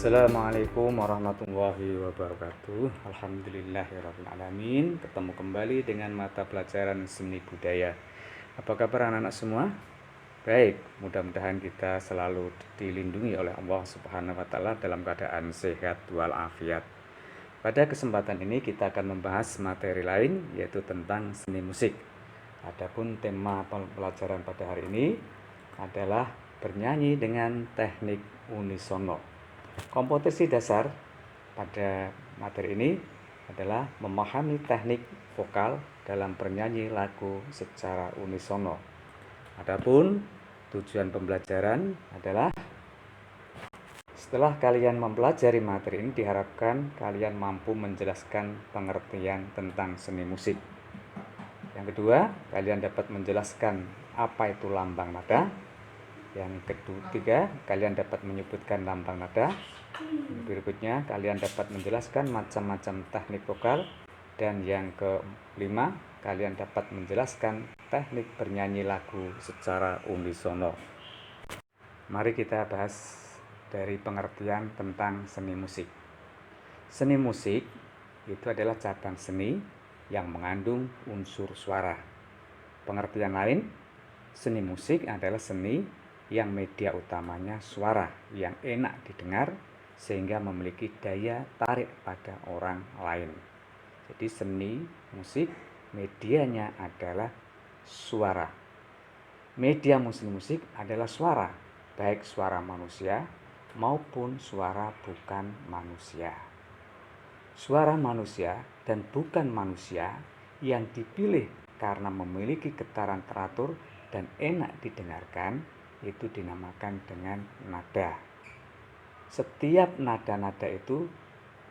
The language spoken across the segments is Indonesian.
Assalamualaikum warahmatullahi wabarakatuh. Alhamdulillahirrahmanirrahim. Ketemu kembali dengan mata pelajaran seni budaya. Apa kabar anak-anak semua? Baik, mudah-mudahan kita selalu dilindungi oleh Allah Subhanahu wa taala dalam keadaan sehat walafiat. Pada kesempatan ini kita akan membahas materi lain, yaitu tentang seni musik. Adapun tema pelajaran pada hari ini adalah bernyanyi dengan teknik unisono. Kompetensi dasar pada materi ini adalah memahami teknik vokal dalam bernyanyi lagu secara unisono. Adapun tujuan pembelajaran adalah setelah kalian mempelajari materi ini, diharapkan kalian mampu menjelaskan pengertian tentang seni musik. Yang kedua, kalian dapat menjelaskan apa itu lambang nada. Yang ketiga, kalian dapat menyebutkan lambang nada. Berikutnya, kalian dapat menjelaskan macam-macam teknik vokal. Dan yang kelima, kalian dapat menjelaskan teknik bernyanyi lagu secara unisono. Mari kita bahas dari pengertian tentang seni musik. Seni musik itu adalah cabang seni yang mengandung unsur suara. Pengertian lain, seni musik adalah seni yang media utamanya suara yang enak didengar sehingga memiliki daya tarik pada orang lain. Jadi seni musik medianya adalah suara. Media musik adalah suara, baik suara manusia maupun suara bukan manusia. Suara manusia dan bukan manusia yang dipilih karena memiliki getaran teratur dan enak didengarkan itu dinamakan dengan nada. Setiap nada-nada itu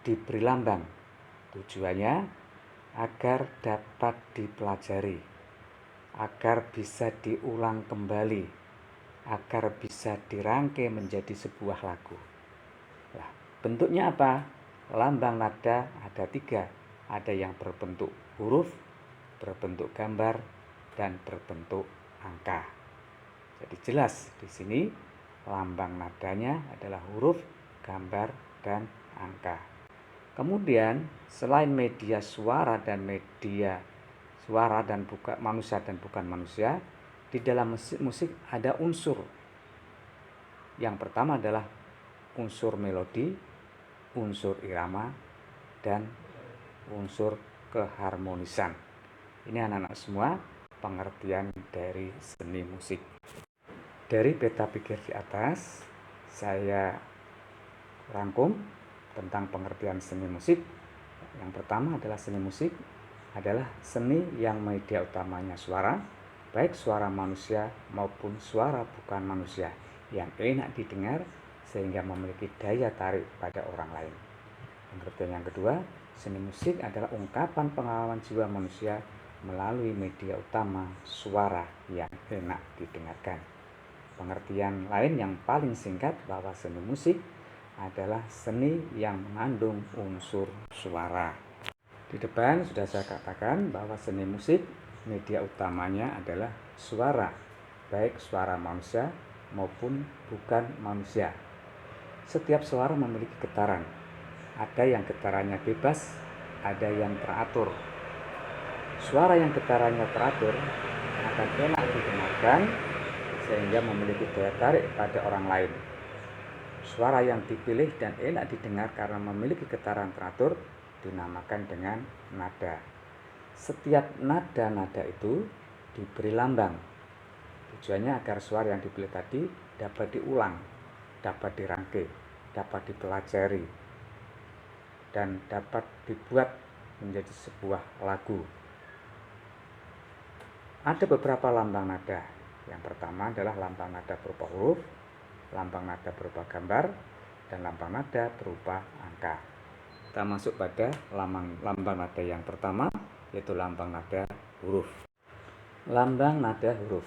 diberi lambang. Tujuannya agar dapat dipelajari, agar bisa diulang kembali, agar bisa dirangkai menjadi sebuah lagu. Nah, bentuknya apa? Lambang nada ada 3. Ada yang berbentuk huruf, berbentuk gambar, dan berbentuk angka. Jadi jelas di sini lambang nadanya adalah huruf, gambar, dan angka. Kemudian selain media suara dan bukan manusia dan bukan manusia, di dalam musik ada unsur. Yang pertama adalah unsur melodi, unsur irama, dan unsur keharmonisan. Ini anak-anak semua pengertian dari seni musik. Dari peta pikir di atas, saya rangkum tentang pengertian seni musik. Yang pertama adalah seni musik adalah seni yang media utamanya suara, baik suara manusia maupun suara bukan manusia, yang enak didengar sehingga memiliki daya tarik pada orang lain. Pengertian yang kedua, seni musik adalah ungkapan pengalaman jiwa manusia melalui media utama suara yang enak didengarkan. Pengertian lain yang paling singkat bahwa seni musik adalah seni yang mengandung unsur suara. Di depan sudah saya katakan bahwa seni musik media utamanya adalah suara, baik suara manusia maupun bukan manusia. Setiap suara memiliki getaran. Ada yang getarannya bebas, ada yang teratur. Suara yang getarannya teratur akan enak didengarkan sehingga memiliki daya tarik pada orang lain. Suara yang dipilih dan enak didengar karena memiliki getaran teratur dinamakan dengan nada. Setiap nada-nada itu diberi lambang. Tujuannya agar suara yang dipilih tadi dapat diulang, dapat dirangkai, dapat dipelajari, dan dapat dibuat menjadi sebuah lagu. Ada beberapa lambang nada. Yang pertama adalah lambang nada berupa huruf, lambang nada berupa gambar, dan lambang nada berupa angka. Kita masuk pada lambang nada yang pertama, yaitu lambang nada huruf. Lambang nada huruf.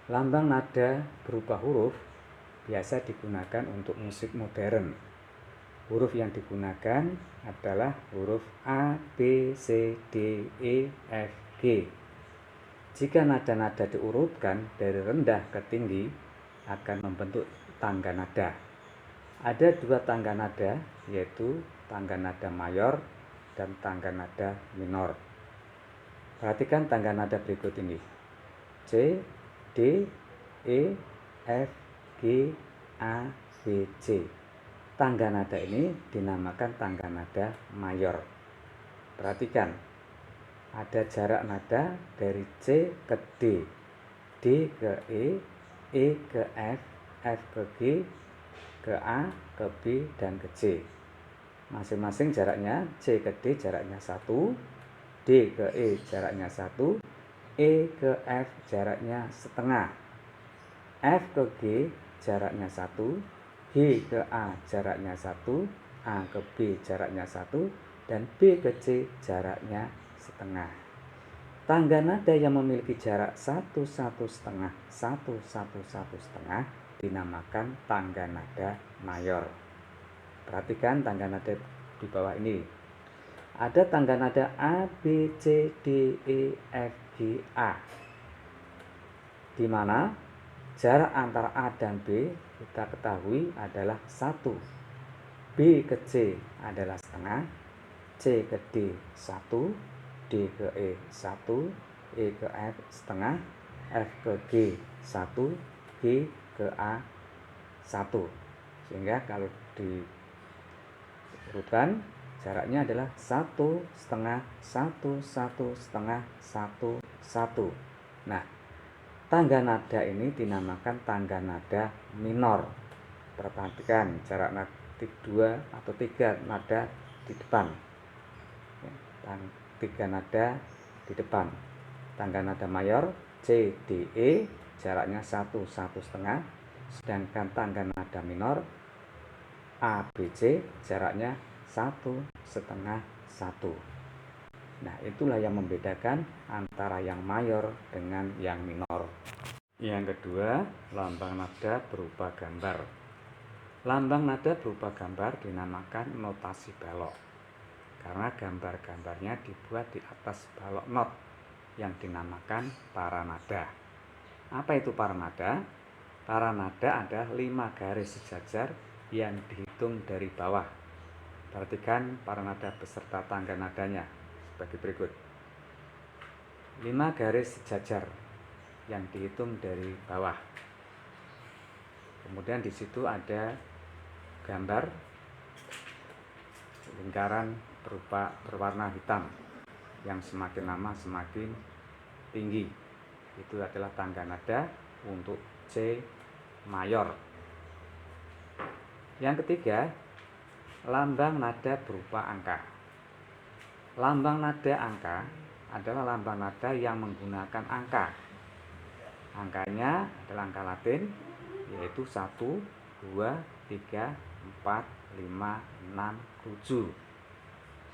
Lambang nada berupa huruf biasa digunakan untuk musik modern. Huruf yang digunakan adalah huruf A, B, C, D, E, F, G. Jika nada-nada diurutkan dari rendah ke tinggi akan membentuk tangga nada. Ada dua tangga nada, yaitu tangga nada mayor dan tangga nada minor. Perhatikan tangga nada berikut ini: C, D, E, F, G, A, B, C. Tangga nada ini dinamakan tangga nada mayor. Perhatikan, ada jarak nada dari C ke D, D ke E ke F ke G, ke A, ke B, dan ke C. Masing-masing jaraknya, C ke D jaraknya 1, D ke E jaraknya 1, E ke F jaraknya setengah, F ke G jaraknya 1, G ke A jaraknya 1, A ke B jaraknya 1, dan B ke C jaraknya setengah. Tangga nada yang memiliki jarak 1, 1, setengah, 1, 1, 1, setengah dinamakan tangga nada mayor. Perhatikan tangga nada di bawah ini. Ada tangga nada A, B, C, D, E, F, G, A, di mana jarak antara A dan B kita ketahui adalah 1. B ke C adalah setengah, C ke D 1, D ke E 1, E ke F setengah, F ke G 1, G ke A 1. Sehingga kalau diurutkan jaraknya adalah 1 setengah, 1, 1 setengah, 1, 1. Nah, tangga nada ini dinamakan tangga nada minor. Perhatikan jarak nada 2 atau 3 nada di depan. 3 nada di depan. Tangga nada mayor C, D, E jaraknya 1, 1 setengah. Sedangkan tangga nada minor A, B, C jaraknya 1 setengah 1. Nah, itulah yang membedakan antara yang mayor dengan yang minor. Yang kedua, lambang nada berupa gambar. Lambang nada berupa gambar dinamakan notasi balok, karena gambar-gambarnya dibuat di atas balok not yang dinamakan para nada. Apa itu para nada? Para nada ada 5 garis sejajar yang dihitung dari bawah. Perhatikan para nada beserta tangga nadanya sebagai berikut. 5 garis sejajar yang dihitung dari bawah. Kemudian di situ ada gambar lingkaran berupa berwarna hitam yang semakin lama semakin tinggi. Itu adalah tangga nada untuk C mayor. Yang ketiga, lambang nada berupa angka. Lambang nada angka adalah lambang nada yang menggunakan angka. Angkanya adalah angka Latin, yaitu 1, 2, 3, 4, 5, 6, 7.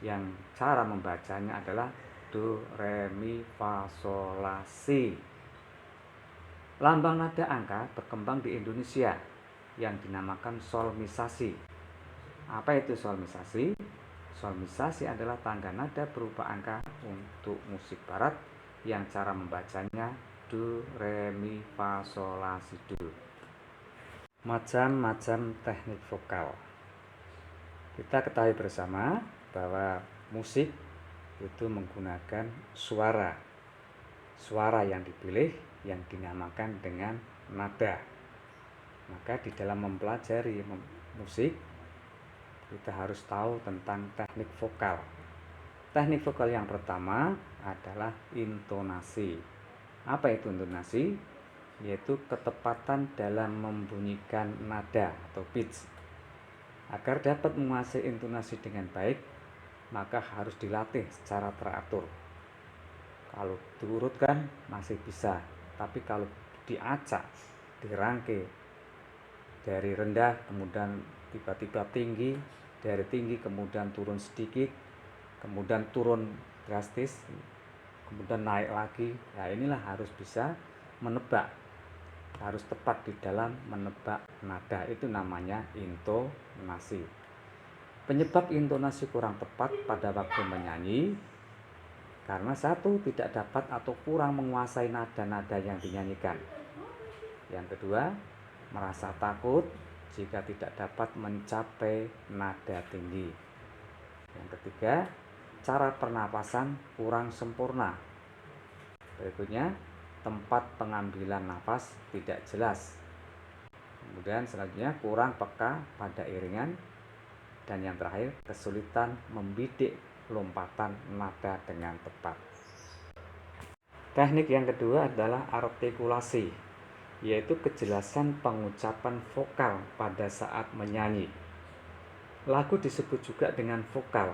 Yang cara membacanya adalah do, re, mi, fa, sol, la, si. Lambang nada angka berkembang di Indonesia yang dinamakan solmisasi. Apa itu solmisasi? Solmisasi adalah tangga nada berupa angka untuk musik barat yang cara membacanya do, re, mi, fa, sol, la, si, do. Macam-macam teknik vokal. Kita ketahui bersama bahwa musik itu menggunakan suara. Suara yang dipilih yang dinamakan dengan nada. Maka di dalam mempelajari musik kita harus tahu tentang teknik vokal. Teknik vokal yang pertama adalah intonasi. Apa itu intonasi? Yaitu ketepatan dalam membunyikan nada atau pitch. Agar dapat menguasai intonasi dengan baik, maka harus dilatih secara teratur. Kalau diurutkan masih bisa, tapi kalau diacak, dirangkai dari rendah kemudian tiba-tiba tinggi, dari tinggi kemudian turun sedikit, kemudian turun drastis, kemudian naik lagi. Nah, inilah harus bisa menebak, harus tepat di dalam menebak nada. Itu namanya intonasi. Penyebab intonasi kurang tepat pada waktu menyanyi karena satu, tidak dapat atau kurang menguasai nada-nada yang dinyanyikan. Yang kedua, merasa takut jika tidak dapat mencapai nada tinggi. Yang ketiga, cara pernapasan kurang sempurna. Berikutnya, tempat pengambilan nafas tidak jelas. Kemudian selanjutnya, kurang peka pada iringan. Dan yang terakhir, kesulitan membidik lompatan nada dengan tepat. Teknik yang kedua adalah artikulasi, yaitu kejelasan pengucapan vokal pada saat menyanyi. Lagu disebut juga dengan vokal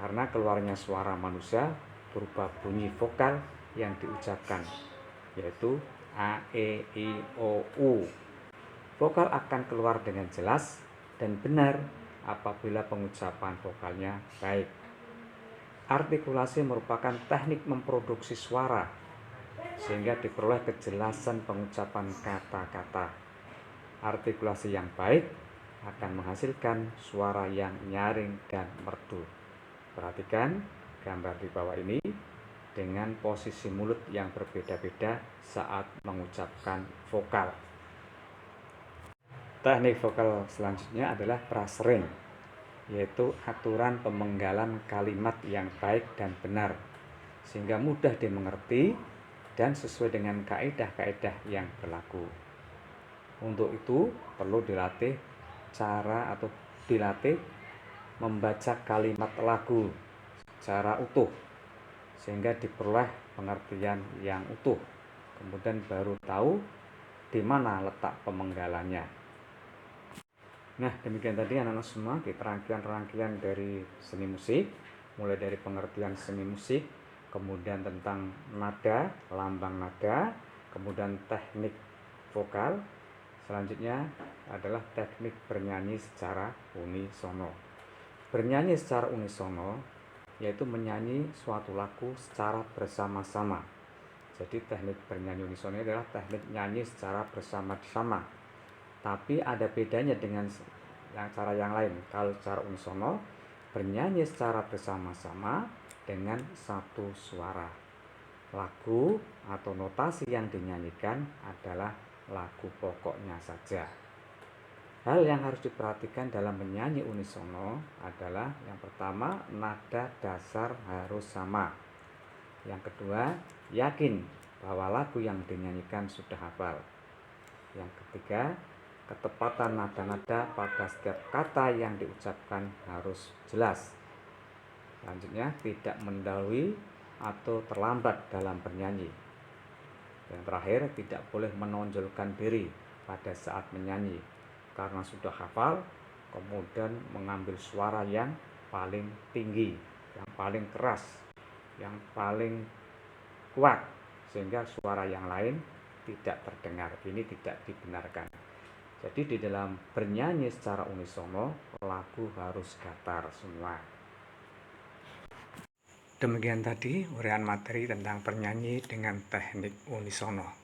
karena keluarnya suara manusia berupa bunyi vokal yang diucapkan, yaitu A, E, I, O, U. Vokal akan keluar dengan jelas dan benar apabila pengucapan vokalnya baik. Artikulasi merupakan teknik memproduksi suara sehingga diperoleh kejelasan pengucapan kata-kata. Artikulasi yang baik akan menghasilkan suara yang nyaring dan merdu. Perhatikan gambar di bawah ini dengan posisi mulut yang berbeda-beda saat mengucapkan vokal. Teknik vokal selanjutnya adalah prasering, yaitu aturan pemenggalan kalimat yang baik dan benar sehingga mudah dimengerti dan sesuai dengan kaidah-kaidah yang berlaku. Untuk itu perlu dilatih membaca kalimat lagu secara utuh sehingga diperoleh pengertian yang utuh. Kemudian baru tahu di mana letak pemenggalannya. Nah, demikian tadi anak-anak semua di rangkaian dari seni musik, mulai dari pengertian seni musik, kemudian tentang nada, lambang nada, kemudian teknik vokal. Selanjutnya adalah teknik bernyanyi secara unisono. Bernyanyi secara unisono yaitu menyanyi suatu lagu secara bersama-sama. Jadi teknik bernyanyi unisono adalah teknik nyanyi secara bersama-sama. Tapi ada bedanya dengan cara yang lain. Kalau secara unisono, bernyanyi secara bersama-sama dengan satu suara. Lagu atau notasi yang dinyanyikan adalah lagu pokoknya saja. Hal yang harus diperhatikan dalam menyanyi unisono adalah yang pertama, nada dasar harus sama. Yang kedua, yakin bahwa lagu yang dinyanyikan sudah hafal. Yang ketiga, ketepatan nada-nada pada setiap kata yang diucapkan harus jelas. Selanjutnya, tidak mendahului atau terlambat dalam bernyanyi. Yang terakhir, tidak boleh menonjolkan diri pada saat menyanyi karena sudah hafal, kemudian mengambil suara yang paling tinggi, yang paling keras, yang paling kuat, sehingga suara yang lain tidak terdengar. Ini tidak dibenarkan. Jadi di dalam bernyanyi secara unisono, lagu harus datar semua. Demikian tadi uraian materi tentang bernyanyi dengan teknik unisono.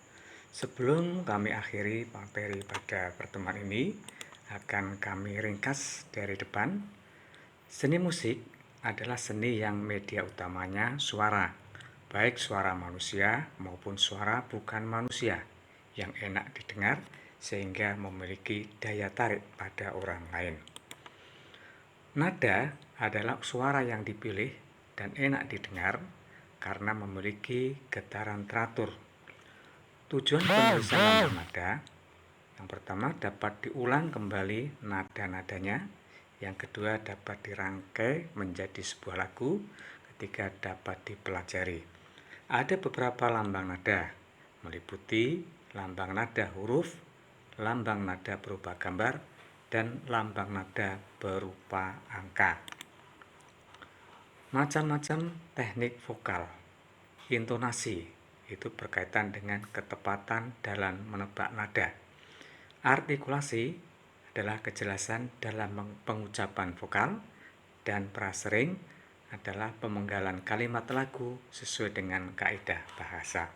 Sebelum kami akhiri materi pada pertemuan ini, akan kami ringkas dari depan. Seni musik adalah seni yang media utamanya suara, baik suara manusia maupun suara bukan manusia, yang enak didengar sehingga memiliki daya tarik pada orang lain. Nada adalah suara yang dipilih dan enak didengar karena memiliki getaran teratur. Tujuan penulisan lambang nada, yang pertama dapat diulang kembali nada-nadanya, yang kedua dapat dirangkai menjadi sebuah lagu, ketiga dapat dipelajari. Ada beberapa lambang nada, meliputi lambang nada huruf, lambang nada berupa gambar, dan lambang nada berupa angka. Macam-macam teknik vokal, intonasi itu berkaitan dengan ketepatan dalam menebak nada. Artikulasi adalah kejelasan dalam pengucapan vokal, dan prasering adalah pemenggalan kalimat lagu sesuai dengan kaidah bahasa.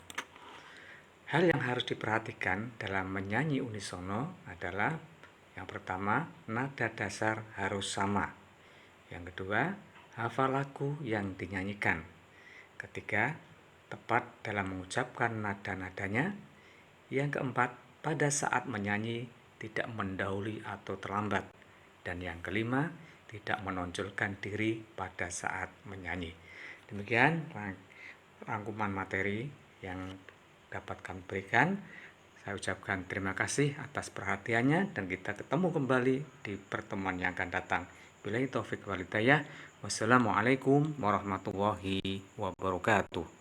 Hal yang harus diperhatikan dalam menyanyi unisono adalah yang pertama, nada dasar harus sama. Yang kedua, hafal lagu yang dinyanyikan. Ketiga, tepat dalam mengucapkan nada-nadanya. Yang keempat, pada saat menyanyi tidak mendahului atau terlambat. Dan yang kelima, tidak menonjolkan diri pada saat menyanyi. Demikian rangkuman materi yang dapat kami berikan. Saya ucapkan terima kasih atas perhatiannya dan kita ketemu kembali di pertemuan yang akan datang. Billahi taufik wal hidayah. Wassalamualaikum warahmatullahi wabarakatuh.